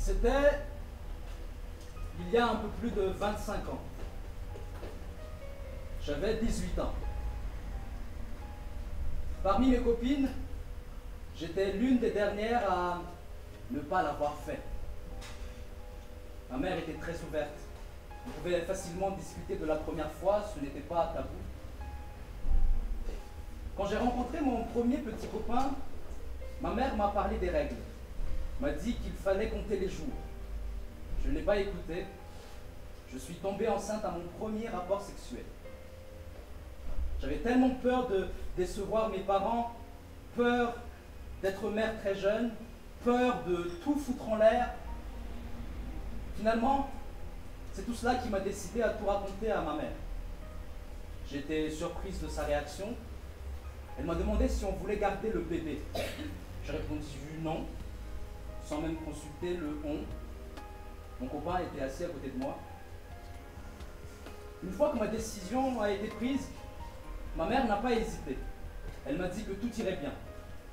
C'était il y a un peu plus de 25 ans. J'avais 18 ans. Parmi mes copines, j'étais l'une des dernières à ne pas l'avoir fait. Ma mère était très ouverte. On pouvait facilement discuter de la première fois, ce n'était pas tabou. Quand j'ai rencontré mon premier petit copain, ma mère m'a parlé des règles, m'a dit qu'il fallait compter les jours. Je ne l'ai pas écouté. Je suis tombée enceinte à mon premier rapport sexuel. J'avais tellement peur de décevoir mes parents, peur d'être mère très jeune, peur de tout foutre en l'air. Finalement, c'est tout cela qui m'a décidé à tout raconter à ma mère. J'étais surprise de sa réaction. Elle m'a demandé si on voulait garder le bébé. J'ai répondu non, sans même consulter le on. Mon copain était assis à côté de moi. Une fois que ma décision a été prise, ma mère n'a pas hésité. Elle m'a dit que tout irait bien.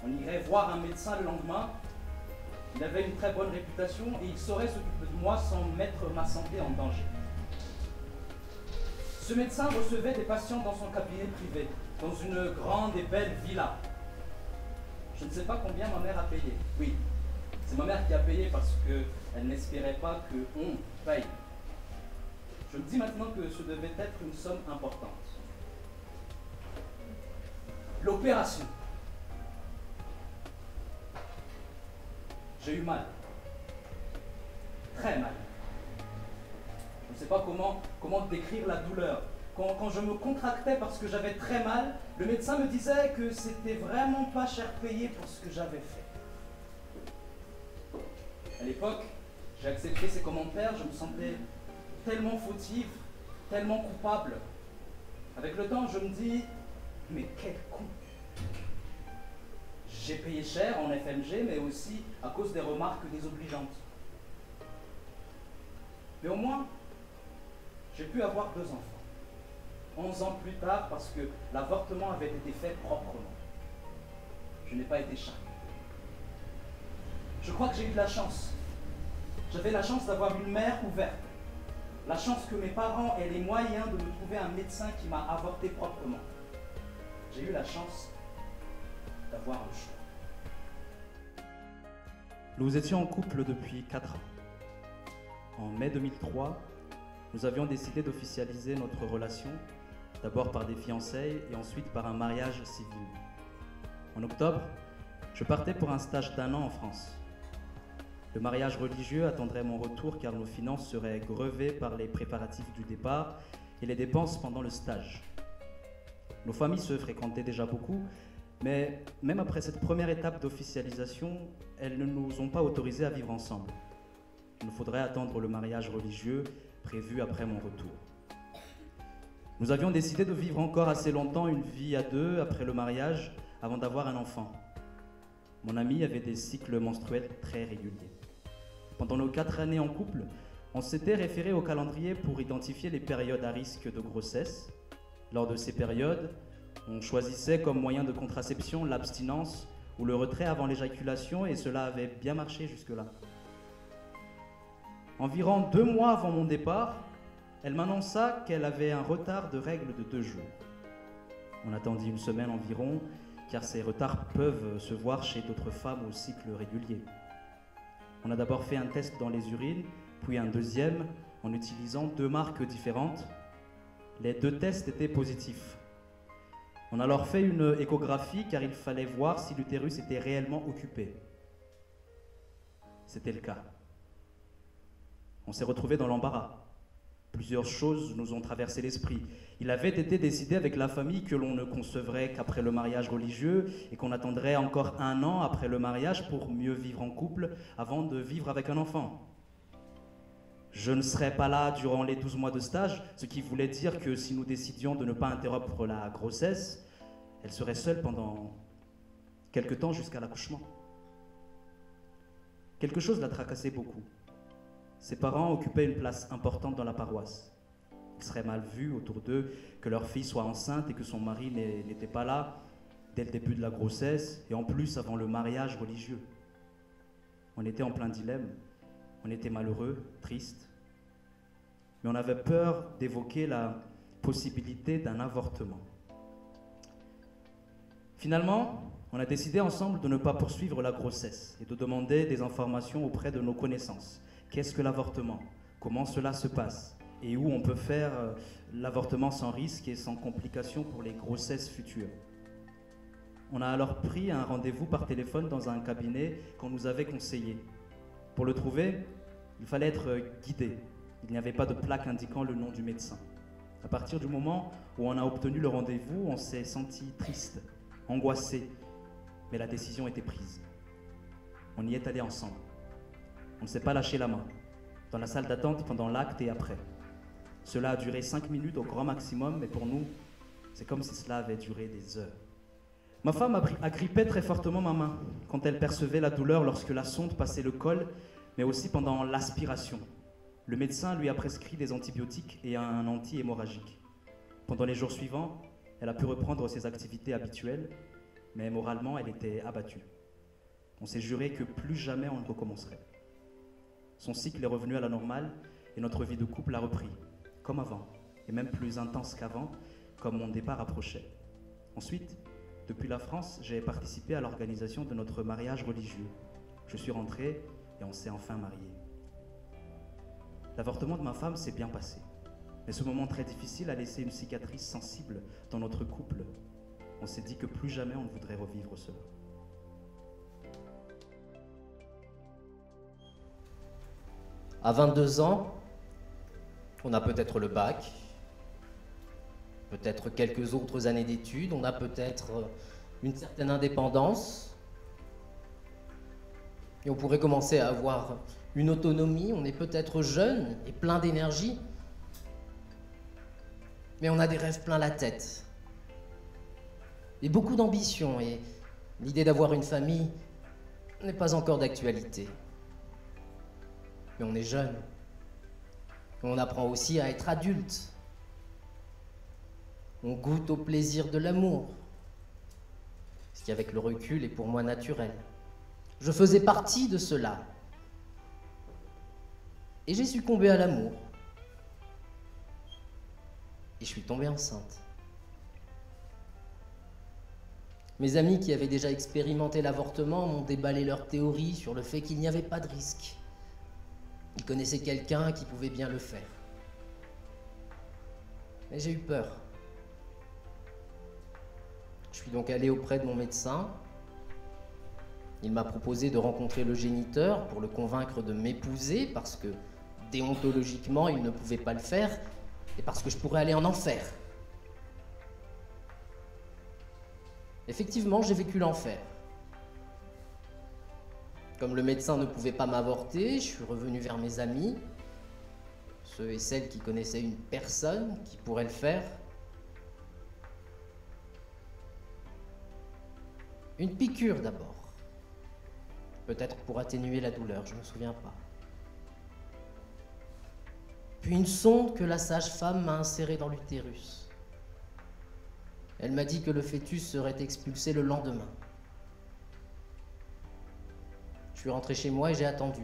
On irait voir un médecin le lendemain. Il avait une très bonne réputation et il saurait s'occuper de moi sans mettre ma santé en danger. Ce médecin recevait des patients dans son cabinet privé, dans une grande et belle villa. Je ne sais pas combien ma mère a payé. Oui, c'est ma mère qui a payé parce qu'elle n'espérait pas qu'on paye. Je me dis maintenant que ce devait être une somme importante. L'opération. J'ai eu mal. Très mal. Je ne sais pas comment décrire la douleur. Quand je me contractais parce que j'avais très mal, le médecin me disait que c'était vraiment pas cher payé pour ce que j'avais fait. À l'époque, j'ai accepté ses commentaires, je me sentais tellement fautive, tellement coupable. Avec le temps, je me dis, mais quel coup! J'ai payé cher en FMG, mais aussi à cause des remarques désobligeantes. Mais au moins, j'ai pu avoir 2 enfants. 11 ans plus tard, parce que l'avortement avait été fait proprement. Je n'ai pas été chargé. Je crois que j'ai eu de la chance. J'avais la chance d'avoir une mère ouverte. La chance que mes parents aient les moyens de me trouver un médecin qui m'a avorté proprement. J'ai eu la chance d'avoir un choix. Nous étions en couple depuis 4 ans. En mai 2003, nous avions décidé d'officialiser notre relation, d'abord par des fiançailles et ensuite par un mariage civil. En octobre, je partais pour un stage d'1 an en France. Le mariage religieux attendrait mon retour car nos finances seraient grevées par les préparatifs du départ et les dépenses pendant le stage. Nos familles se fréquentaient déjà beaucoup, mais même après cette première étape d'officialisation, elles ne nous ont pas autorisés à vivre ensemble. Il nous faudrait attendre le mariage religieux prévu après mon retour. Nous avions décidé de vivre encore assez longtemps une vie à 2 après le mariage avant d'avoir un enfant. Mon ami avait des cycles menstruels très réguliers. Pendant nos 4 années en couple, on s'était référé au calendrier pour identifier les périodes à risque de grossesse. Lors de ces périodes, on choisissait comme moyen de contraception l'abstinence ou le retrait avant l'éjaculation et cela avait bien marché jusque-là. Environ 2 mois avant mon départ, elle m'annonça qu'elle avait un retard de règles de 2 jours. On attendit une semaine environ, car ces retards peuvent se voir chez d'autres femmes au cycle régulier. On a d'abord fait un test dans les urines, puis un deuxième en utilisant 2 marques différentes. Les 2 tests étaient positifs. On a alors fait une échographie car il fallait voir si l'utérus était réellement occupé. C'était le cas. On s'est retrouvés dans l'embarras. Plusieurs choses nous ont traversé l'esprit. Il avait été décidé avec la famille que l'on ne concevrait qu'après le mariage religieux et qu'on attendrait encore 1 an après le mariage pour mieux vivre en couple avant de vivre avec un enfant. Je ne serais pas là durant les 12 mois de stage, ce qui voulait dire que si nous décidions de ne pas interrompre la grossesse, elle serait seule pendant quelque temps jusqu'à l'accouchement. Quelque chose la tracassait beaucoup. Ses parents occupaient une place importante dans la paroisse. Il serait mal vu autour d'eux que leur fille soit enceinte et que son mari n'était pas là dès le début de la grossesse et en plus avant le mariage religieux. On était en plein dilemme. On était malheureux, tristes, mais on avait peur d'évoquer la possibilité d'un avortement. Finalement, on a décidé ensemble de ne pas poursuivre la grossesse et de demander des informations auprès de nos connaissances. Qu'est-ce que l'avortement? Comment cela se passe? Et où on peut faire l'avortement sans risque et sans complications pour les grossesses futures. On a alors pris un rendez-vous par téléphone dans un cabinet qu'on nous avait conseillé. Pour le trouver, il fallait être guidé. Il n'y avait pas de plaque indiquant le nom du médecin. À partir du moment où on a obtenu le rendez-vous, on s'est senti triste, angoissé, mais la décision était prise. On y est allé ensemble. On ne s'est pas lâché la main, dans la salle d'attente pendant l'acte et après. Cela a duré 5 minutes au grand maximum, mais pour nous, c'est comme si cela avait duré des heures. Ma femme agrippait très fortement ma main quand elle percevait la douleur lorsque la sonde passait le col, mais aussi pendant l'aspiration. Le médecin lui a prescrit des antibiotiques et un anti-hémorragique. Pendant les jours suivants, elle a pu reprendre ses activités habituelles, mais moralement, elle était abattue. On s'est juré que plus jamais on ne recommencerait. Son cycle est revenu à la normale et notre vie de couple a repris, comme avant, et même plus intense qu'avant, comme mon départ approchait. Ensuite, depuis la France, j'ai participé à l'organisation de notre mariage religieux. Je suis rentré et on s'est enfin mariés. L'avortement de ma femme s'est bien passé, mais ce moment très difficile a laissé une cicatrice sensible dans notre couple. On s'est dit que plus jamais on ne voudrait revivre cela. À 22 ans, on a peut-être le bac, peut-être quelques autres années d'études, on a peut-être une certaine indépendance, et on pourrait commencer à avoir une autonomie, on est peut-être jeune et plein d'énergie, mais on a des rêves plein la tête, et beaucoup d'ambition, et l'idée d'avoir une famille n'est pas encore d'actualité. Mais on est jeune, et on apprend aussi à être adulte. On goûte au plaisir de l'amour, ce qui avec le recul est pour moi naturel. Je faisais partie de cela. Et j'ai succombé à l'amour. Et je suis tombée enceinte. Mes amis qui avaient déjà expérimenté l'avortement m'ont déballé leur théorie sur le fait qu'il n'y avait pas de risque. Ils connaissaient quelqu'un qui pouvait bien le faire. Mais j'ai eu peur. Je suis donc allé auprès de mon médecin. Il m'a proposé de rencontrer le géniteur pour le convaincre de m'épouser parce que déontologiquement, il ne pouvait pas le faire et parce que je pourrais aller en enfer. Effectivement, j'ai vécu l'enfer. Comme le médecin ne pouvait pas m'avorter, je suis revenu vers mes amis, ceux et celles qui connaissaient une personne qui pourrait le faire. Une piqûre d'abord, peut-être pour atténuer la douleur, je ne me souviens pas. Puis une sonde que la sage-femme m'a insérée dans l'utérus. Elle m'a dit que le fœtus serait expulsé le lendemain. Je suis rentré chez moi et j'ai attendu.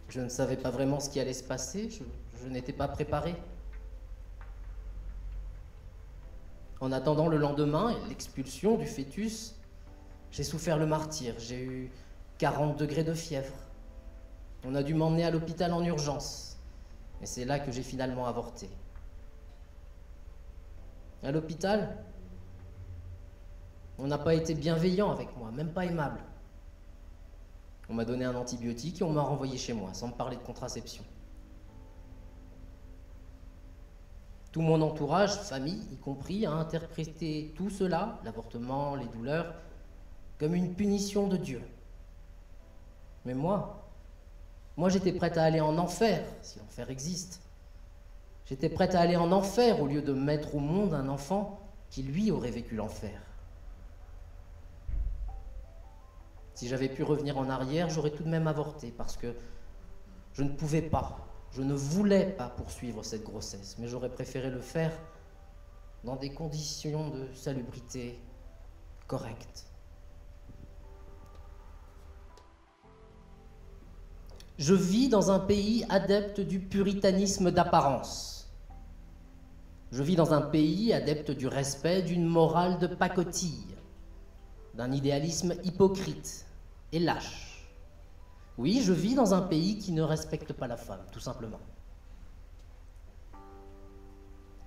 Je ne savais pas vraiment ce qui allait se passer, je n'étais pas préparé. En attendant le lendemain et l'expulsion du fœtus, j'ai souffert le martyre. J'ai eu 40 degrés de fièvre. On a dû m'emmener à l'hôpital en urgence. Et c'est là que j'ai finalement avorté. À l'hôpital, on n'a pas été bienveillant avec moi, même pas aimable. On m'a donné un antibiotique et on m'a renvoyé chez moi, sans me parler de contraception. Tout mon entourage, famille y compris, a interprété tout cela, l'avortement, les douleurs, comme une punition de Dieu. Mais moi j'étais prête à aller en enfer, si l'enfer existe. J'étais prête à aller en enfer au lieu de mettre au monde un enfant qui, lui, aurait vécu l'enfer. Si j'avais pu revenir en arrière, j'aurais tout de même avorté, parce que je ne pouvais pas, je ne voulais pas poursuivre cette grossesse, mais j'aurais préféré le faire dans des conditions de salubrité correctes. Je vis dans un pays adepte du puritanisme d'apparence. Je vis dans un pays adepte du respect d'une morale de pacotille, d'un idéalisme hypocrite et lâche. Oui, je vis dans un pays qui ne respecte pas la femme, tout simplement.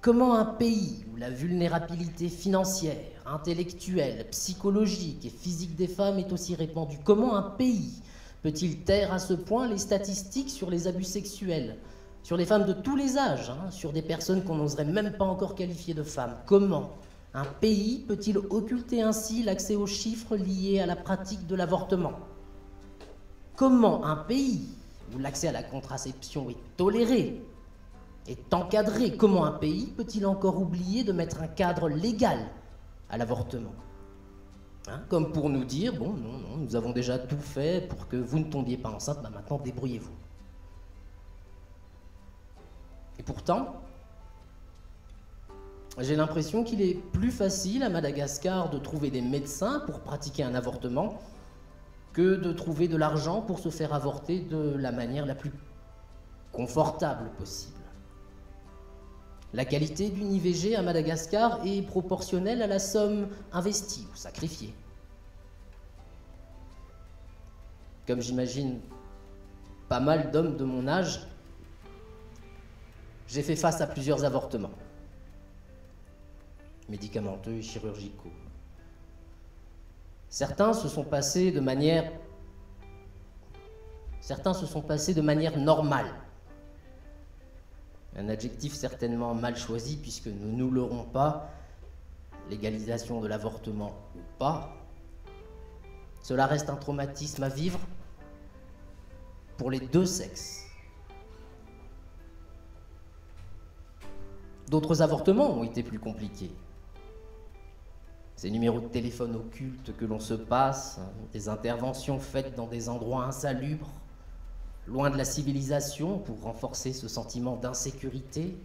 Comment un pays où la vulnérabilité financière, intellectuelle, psychologique et physique des femmes est aussi répandue, comment un pays peut-il taire à ce point les statistiques sur les abus sexuels, sur les femmes de tous les âges, sur des personnes qu'on n'oserait même pas encore qualifier de femmes? Comment un pays peut-il occulter ainsi l'accès aux chiffres liés à la pratique de l'avortement? Comment un pays où l'accès à la contraception est toléré, est encadré, comment un pays peut-il encore oublier de mettre un cadre légal à l'avortement? Comme pour nous dire, bon, non, nous avons déjà tout fait pour que vous ne tombiez pas enceinte, maintenant débrouillez-vous. Et pourtant, j'ai l'impression qu'il est plus facile à Madagascar de trouver des médecins pour pratiquer un avortement que de trouver de l'argent pour se faire avorter de la manière la plus confortable possible. La qualité d'une IVG à Madagascar est proportionnelle à la somme investie ou sacrifiée. Comme j'imagine pas mal d'hommes de mon âge, j'ai fait face à plusieurs avortements, médicamenteux et chirurgicaux. Certains se sont passés de manière normale. Un adjectif certainement mal choisi puisque nous ne l'aurons pas, légalisation de l'avortement ou pas. Cela reste un traumatisme à vivre pour les deux sexes. D'autres avortements ont été plus compliqués. Ces numéros de téléphone occultes que l'on se passe, des interventions faites dans des endroits insalubres, loin de la civilisation pour renforcer ce sentiment d'insécurité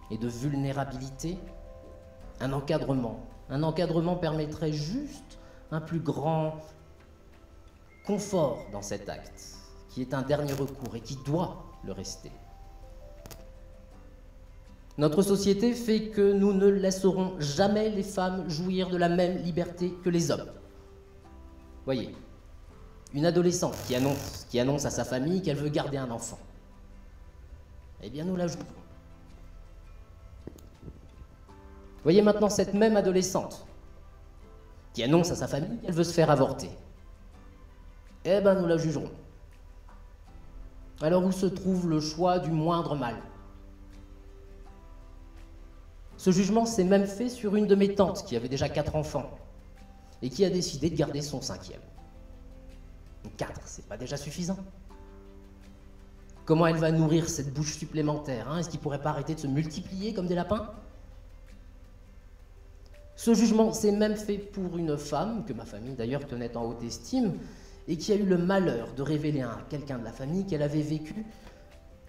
et de vulnérabilité. Un encadrement permettrait juste un plus grand confort dans cet acte, qui est un dernier recours et qui doit le rester. Notre société fait que nous ne laisserons jamais les femmes jouir de la même liberté que les hommes. Voyez, une adolescente qui annonce à sa famille qu'elle veut garder un enfant. Eh bien, nous la jouons. Voyez maintenant cette même adolescente qui annonce à sa famille qu'elle veut se faire avorter. Eh bien, nous la jugerons. Alors où se trouve le choix du moindre mal? Ce jugement s'est même fait sur une de mes tantes qui avait déjà 4 enfants et qui a décidé de garder son 5e. 4, c'est pas déjà suffisant? Comment elle va nourrir cette bouche supplémentaire? Est-ce qu'ils pourraient pas arrêter de se multiplier comme des lapins? Ce jugement s'est même fait pour une femme, que ma famille d'ailleurs tenait en haute estime, et qui a eu le malheur de révéler à quelqu'un de la famille qu'elle avait vécu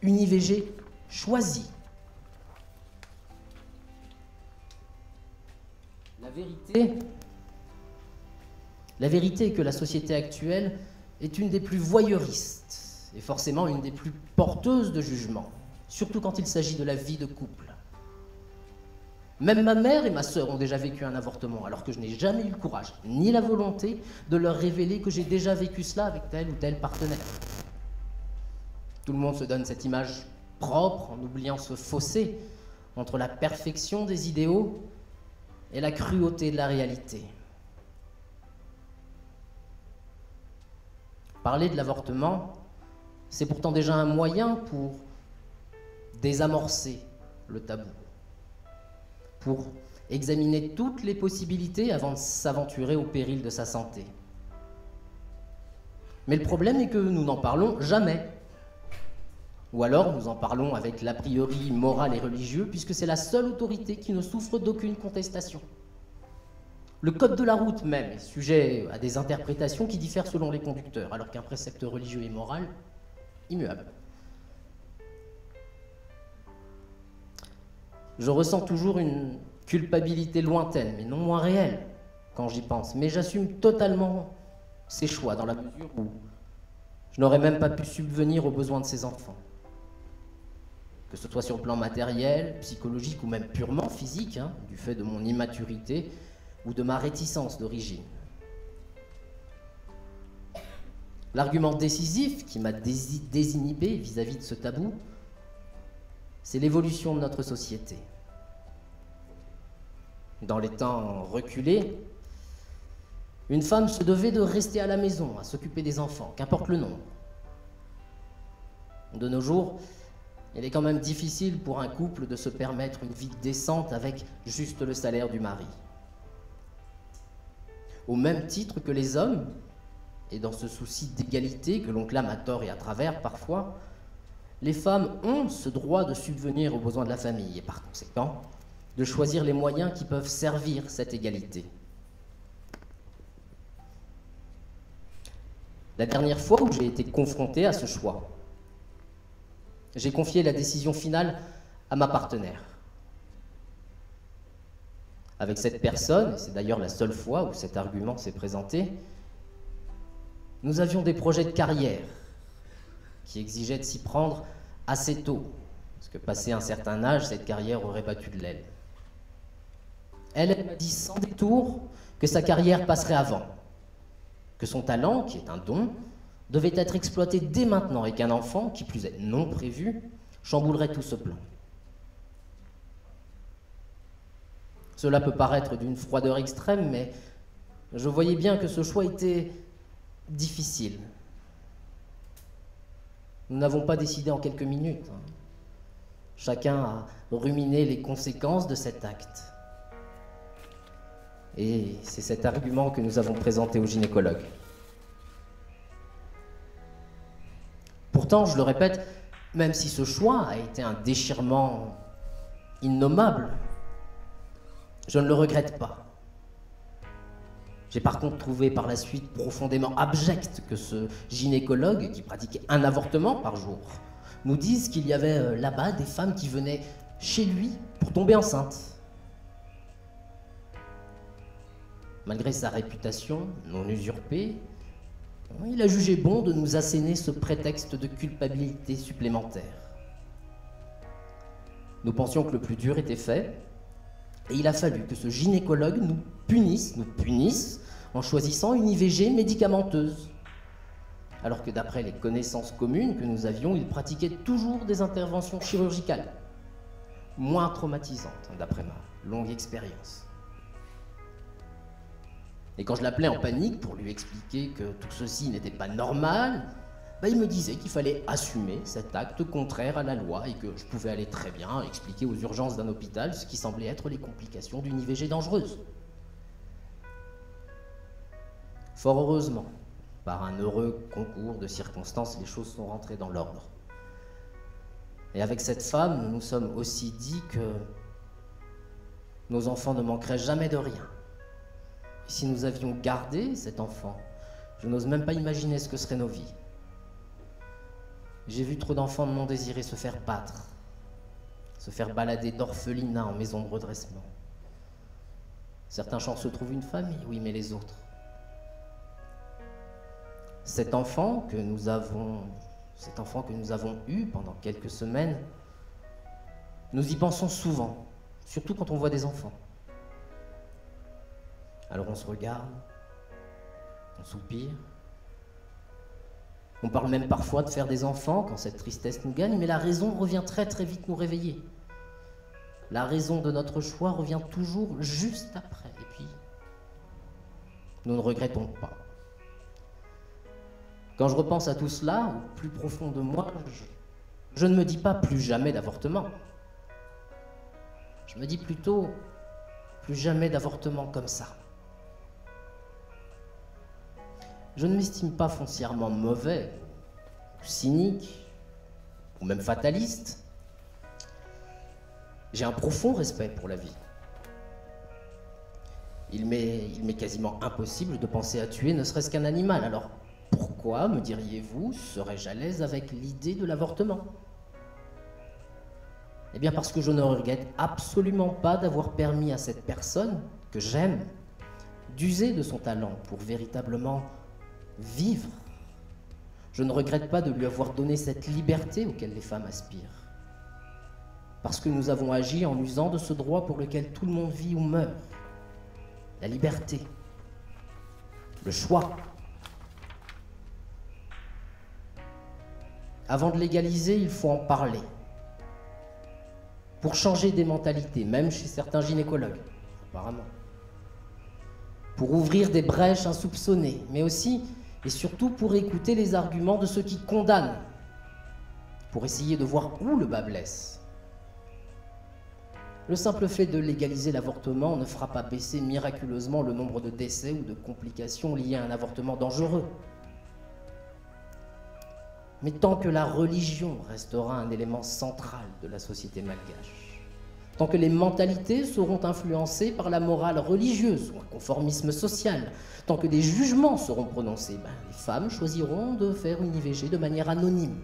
une IVG choisie. La vérité est que la société actuelle est une des plus voyeuristes et forcément une des plus porteuses de jugement, surtout quand il s'agit de la vie de couple. Même ma mère et ma sœur ont déjà vécu un avortement, alors que je n'ai jamais eu le courage, ni la volonté, de leur révéler que j'ai déjà vécu cela avec tel ou tel partenaire. Tout le monde se donne cette image propre en oubliant ce fossé entre la perfection des idéaux et la cruauté de la réalité. Parler de l'avortement, c'est pourtant déjà un moyen pour désamorcer le tabou, pour examiner toutes les possibilités avant de s'aventurer au péril de sa santé. Mais le problème est que nous n'en parlons jamais. Ou alors nous en parlons avec l'a priori moral et religieux, puisque c'est la seule autorité qui ne souffre d'aucune contestation. Le code de la route même est sujet à des interprétations qui diffèrent selon les conducteurs, alors qu'un précepte religieux et moral, immuable. Je ressens toujours une culpabilité lointaine, mais non moins réelle, quand j'y pense. Mais j'assume totalement ces choix, dans la mesure où Je n'aurais même pas pu subvenir aux besoins de ces enfants. Que ce soit sur le plan matériel, psychologique ou même purement physique, du fait de mon immaturité ou de ma réticence d'origine. L'argument décisif qui m'a désinhibé vis-à-vis de ce tabou, c'est l'évolution de notre société. Dans les temps reculés, une femme se devait de rester à la maison, à s'occuper des enfants, qu'importe le nombre. De nos jours, il est quand même difficile pour un couple de se permettre une vie décente avec juste le salaire du mari. Au même titre que les hommes, et dans ce souci d'égalité que l'on clame à tort et à travers parfois, les femmes ont ce droit de subvenir aux besoins de la famille et par conséquent, de choisir les moyens qui peuvent servir cette égalité. La dernière fois où j'ai été confronté à ce choix, j'ai confié la décision finale à ma partenaire. Avec cette personne, et c'est d'ailleurs la seule fois où cet argument s'est présenté, nous avions des projets de carrière qui exigeaient de s'y prendre assez tôt, parce que passé un certain âge, cette carrière aurait battu de l'aile. Elle m'a dit sans détour que sa carrière passerait avant, que son talent, qui est un don, devait être exploité dès maintenant et qu'un enfant, qui plus est non prévu, chamboulerait tout ce plan. Cela peut paraître d'une froideur extrême, mais je voyais bien que ce choix était difficile. Nous n'avons pas décidé en quelques minutes. Chacun a ruminé les conséquences de cet acte. Et c'est cet argument que nous avons présenté au gynécologue. Pourtant, je le répète, même si ce choix a été un déchirement innommable, je ne le regrette pas. J'ai par contre trouvé par la suite profondément abject que ce gynécologue, qui pratiquait un avortement par jour, nous dise qu'il y avait là-bas des femmes qui venaient chez lui pour tomber enceintes. Malgré sa réputation non usurpée, il a jugé bon de nous asséner ce prétexte de culpabilité supplémentaire. Nous pensions que le plus dur était fait, et il a fallu que ce gynécologue nous punisse en choisissant une IVG médicamenteuse. Alors que d'après les connaissances communes que nous avions, il pratiquait toujours des interventions chirurgicales, moins traumatisantes, d'après ma longue expérience. Et quand je l'appelais en panique pour lui expliquer que tout ceci n'était pas normal, il me disait qu'il fallait assumer cet acte contraire à la loi et que je pouvais aller très bien expliquer aux urgences d'un hôpital ce qui semblait être les complications d'une IVG dangereuse. Fort heureusement, par un heureux concours de circonstances, les choses sont rentrées dans l'ordre. Et avec cette femme, nous nous sommes aussi dit que nos enfants ne manqueraient jamais de rien. Et si nous avions gardé cet enfant, je n'ose même pas imaginer ce que seraient nos vies. J'ai vu trop d'enfants non désirés se faire battre, se faire balader d'orphelinat en maison de redressement. Certains chances se trouvent une famille, oui, mais les autres. Cet enfant que nous avons eu pendant quelques semaines, nous y pensons souvent, surtout quand on voit des enfants. Alors on se regarde, on soupire. On parle même parfois de faire des enfants quand cette tristesse nous gagne, mais la raison revient très très vite nous réveiller. La raison de notre choix revient toujours juste après. Et puis, nous ne regrettons pas. Quand je repense à tout cela, au plus profond de moi, je ne me dis pas plus jamais d'avortement. Je me dis plutôt plus jamais d'avortement comme ça. Je ne m'estime pas foncièrement mauvais, ou cynique, ou même fataliste. J'ai un profond respect pour la vie. Il m'est quasiment impossible de penser à tuer ne serait-ce qu'un animal. Alors pourquoi, me diriez-vous, serais-je à l'aise avec l'idée de l'avortement ? Eh bien parce que je ne regrette absolument pas d'avoir permis à cette personne que j'aime d'user de son talent pour véritablement vivre. Je ne regrette pas de lui avoir donné cette liberté auquel les femmes aspirent. Parce que nous avons agi en usant de ce droit pour lequel tout le monde vit ou meurt. La liberté. Le choix. Avant de légaliser, il faut en parler. Pour changer des mentalités, même chez certains gynécologues, apparemment. Pour ouvrir des brèches insoupçonnées, mais aussi et surtout pour écouter les arguments de ceux qui condamnent, pour essayer de voir où le bât blesse. Le simple fait de légaliser l'avortement ne fera pas baisser miraculeusement le nombre de décès ou de complications liées à un avortement dangereux. Mais tant que la religion restera un élément central de la société malgache, tant que les mentalités seront influencées par la morale religieuse ou un conformisme social, tant que des jugements seront prononcés, les femmes choisiront de faire une IVG de manière anonyme,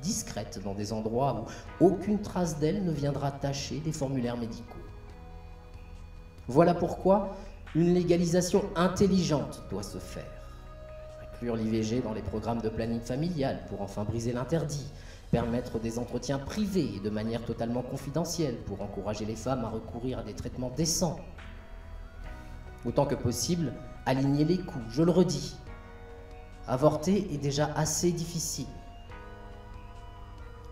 discrète, dans des endroits où aucune trace d'elles ne viendra tacher les formulaires médicaux. Voilà pourquoi une légalisation intelligente doit se faire. Inclure l'IVG dans les programmes de planning familial pour enfin briser l'interdit, permettre des entretiens privés et de manière totalement confidentielle pour encourager les femmes à recourir à des traitements décents. Autant que possible, aligner les coûts, je le redis. Avorter est déjà assez difficile.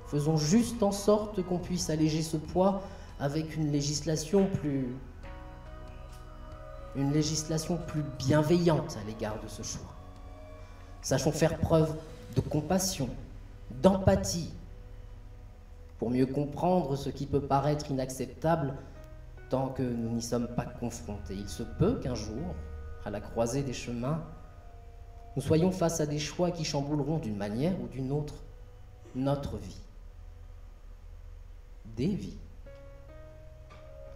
Faisons juste en sorte qu'on puisse alléger ce poids avec une législation plus bienveillante à l'égard de ce choix. Sachons faire preuve de compassion, d'empathie, pour mieux comprendre ce qui peut paraître inacceptable tant que nous n'y sommes pas confrontés. Il se peut qu'un jour, à la croisée des chemins, nous soyons face à des choix qui chambouleront d'une manière ou d'une autre notre vie. Des vies.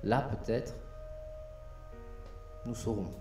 Là, peut-être, nous saurons.